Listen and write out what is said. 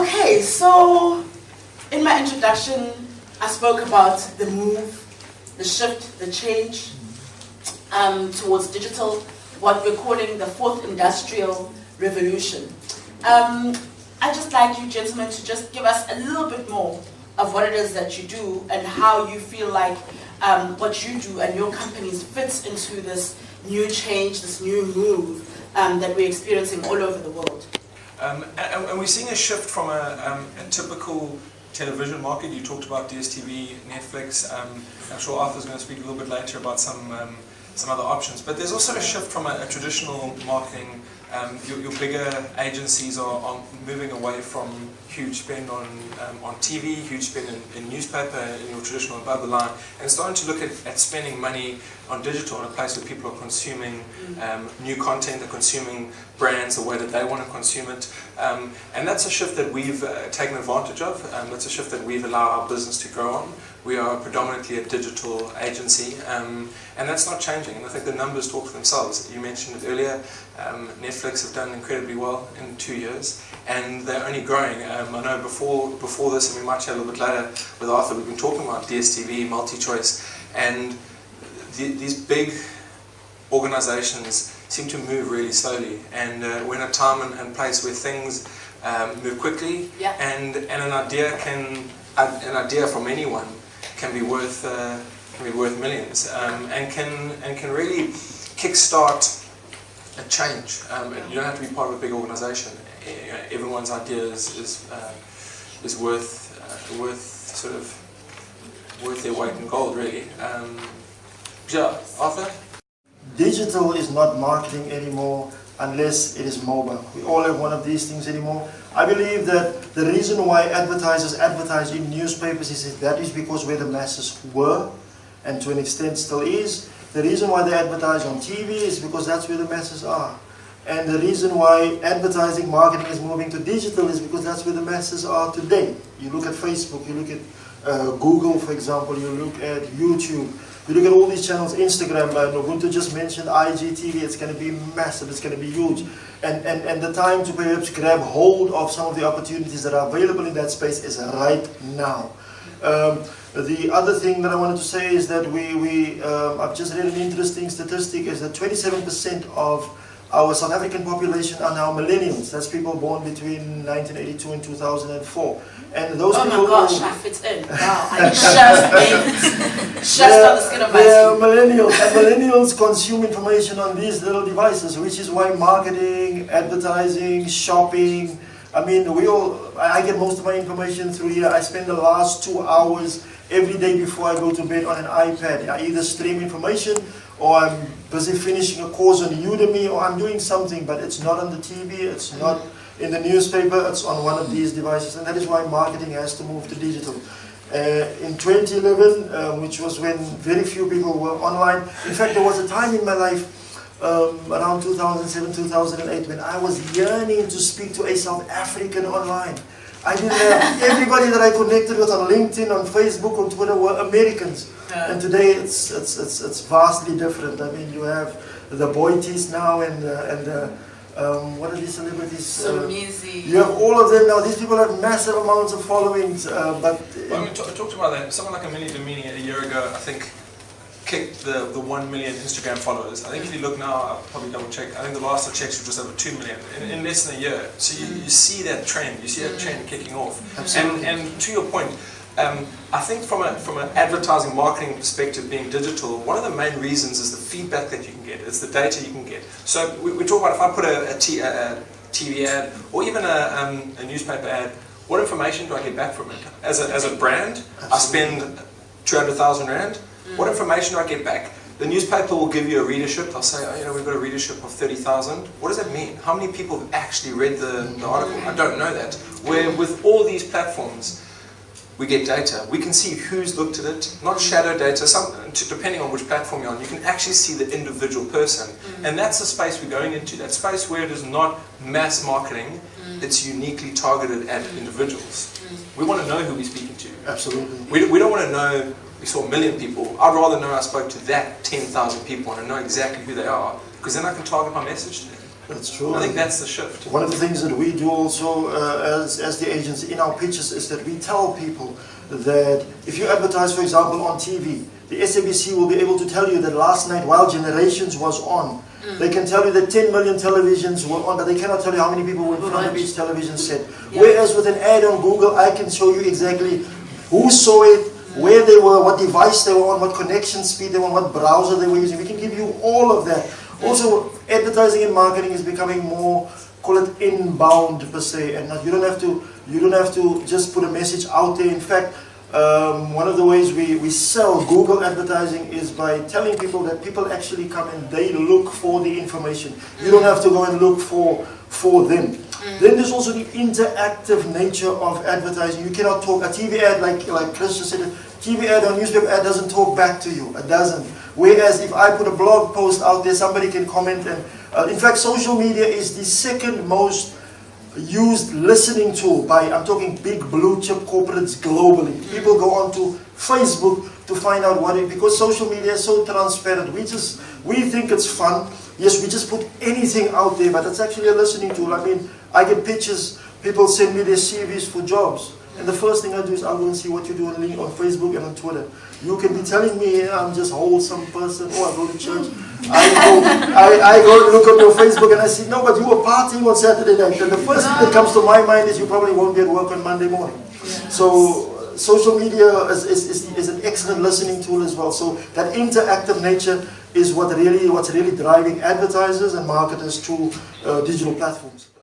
Okay, so in my introduction, I spoke about the move, the shift, the change towards digital, what we're calling the fourth industrial revolution. I'd just like you gentlemen to just give us a little bit more of what it is that you do and how you feel like what you do and your companies fits into this new change, this new move that we're experiencing all over the world. And we're seeing a shift from a typical television market. You talked about DSTV, Netflix. I'm sure Arthur's going to speak a little bit later about some other options. But there's also a shift from a traditional marketing. Your bigger agencies are moving away from huge spend on TV, huge spend in newspaper, in your traditional above the line, and starting to look at spending money on digital in a place where people are consuming new content, they're consuming brands the way that they want to consume it. And that's a shift that we've taken advantage of. That's a shift that we've allowed our business to grow on. We are predominantly a digital agency, and that's not changing. And I think the numbers talk for themselves. You mentioned it earlier, Netflix have done incredibly well in 2 years, and they're only growing. I know before this, and we might chat a little bit later with Arthur, we've been talking about DSTV, MultiChoice, and these big organizations seem to move really slowly, and we're in a time and place where things move quickly, yeah. and an idea from anyone can be worth millions, and can really kickstart a change. You don't have to be part of a big organisation. Everyone's idea is worth their weight in gold, really. Yeah, Arthur? Digital is not marketing anymore unless it is mobile. We all have one of these things anymore. I believe that the reason why advertisers advertise in newspapers is that is because where the masses were, and to an extent still is. The reason why they advertise on TV is because that's where the masses are. And the reason why advertising marketing is moving to digital is because that's where the masses are today. You look at Facebook, you look at Google, for example, you look at YouTube, you look at all these channels, Instagram, and Ubuntu just mentioned IGTV, it's going to be massive, it's going to be huge. And the time to perhaps grab hold of some of the opportunities that are available in that space is right now. The other thing that I wanted to say is that I've just read an interesting statistic, is that 27% of our South African population are now millennials. That's people born between 1982 and 2004. And those people... Oh my gosh, I fit in. Wow, I just on the skin of my They're teeth. millennials, and millennials consume information on these little devices, which is why marketing, advertising, shopping, I mean, I get most of my information through here. I spend the last 2 hours every day before I go to bed on an iPad. I either stream information, or I'm busy finishing a course on Udemy, or I'm doing something, but it's not on the TV, it's not in the newspaper, it's on one of these devices, and that is why marketing has to move to digital. In 2011, which was when very few people were online, in fact there was a time in my life around 2007, 2008, when I was yearning to speak to a South African online. I didn't have everybody that I connected with on LinkedIn, on Facebook, on Twitter were Americans. And today it's vastly different. I mean, you have the Boities now and what are these celebrities? You have all of them now. These people have massive amounts of followings. But I mean, talked about that. Someone like Amelie Domini a year ago, I think, kicked the 1 million Instagram followers. I think if you look now, I'll probably double check, I think the last I checked was just over 2 million in less than a year. So you see that trend, you see that trend kicking off. Absolutely. And to your point, I think from an advertising marketing perspective, being digital, one of the main reasons is the feedback that you can get, it's the data you can get. So we talk about if I put a TV ad or even a newspaper ad, what information do I get back from it? As a brand, I spend 200,000 Rand. What information do I get back? The newspaper will give you a readership. They'll say, oh, we've got a readership of 30,000. What does that mean? How many people have actually read the article? I don't know that. Where with all these platforms, we get data. We can see who's looked at it, not shadow data. Depending on which platform you're on, you can actually see the individual person. And that's the space we're going into. That space where it is not mass marketing, it's uniquely targeted at individuals. We want to know who we're speaking to. Absolutely. We don't want to know... We saw 1 million people. I'd rather know I spoke to that 10,000 people and I know exactly who they are, because then I can target my message to them. That's true. I think that's the shift. One of the things that we do also as the agents in our pitches is that we tell people that if you advertise, for example, on TV, the SABC will be able to tell you that last night while Generations was on, they can tell you that 10 million televisions were on, but they cannot tell you how many people were in front of each television set. Yeah. Whereas with an ad on Google, I can show you exactly who saw it, where they were, what device they were on, what connection speed they were on, what browser they were using. We can give you all of that. Also, advertising and marketing is becoming more, call it inbound per se, and you don't have to just put a message out there. In fact, one of the ways we sell Google advertising is by telling people that people actually come and they look for the information. You don't have to go and look for them. Then there's also the interactive nature of advertising. You cannot talk, a TV ad, like Chris just said, a TV ad or newspaper ad doesn't talk back to you. It doesn't. Whereas if I put a blog post out there, somebody can comment. And in fact, social media is the second most used listening tool by, I'm talking big blue chip corporates globally. People go onto Facebook to find out what it, because social media is so transparent. We think it's fun. Yes, we just put anything out there, but it's actually a listening tool. I mean, I get pictures, people send me their CVs for jobs. And the first thing I do is I'll go and see what you do on Facebook and on Twitter. You can be telling me I'm just a wholesome person, or I go to church. I go and look on your Facebook and I see, no, but you were partying on Saturday night. And the first thing that comes to my mind is you probably won't be at work on Monday morning. So social media is an excellent listening tool as well. So that interactive nature is what's really driving advertisers and marketers to digital platforms.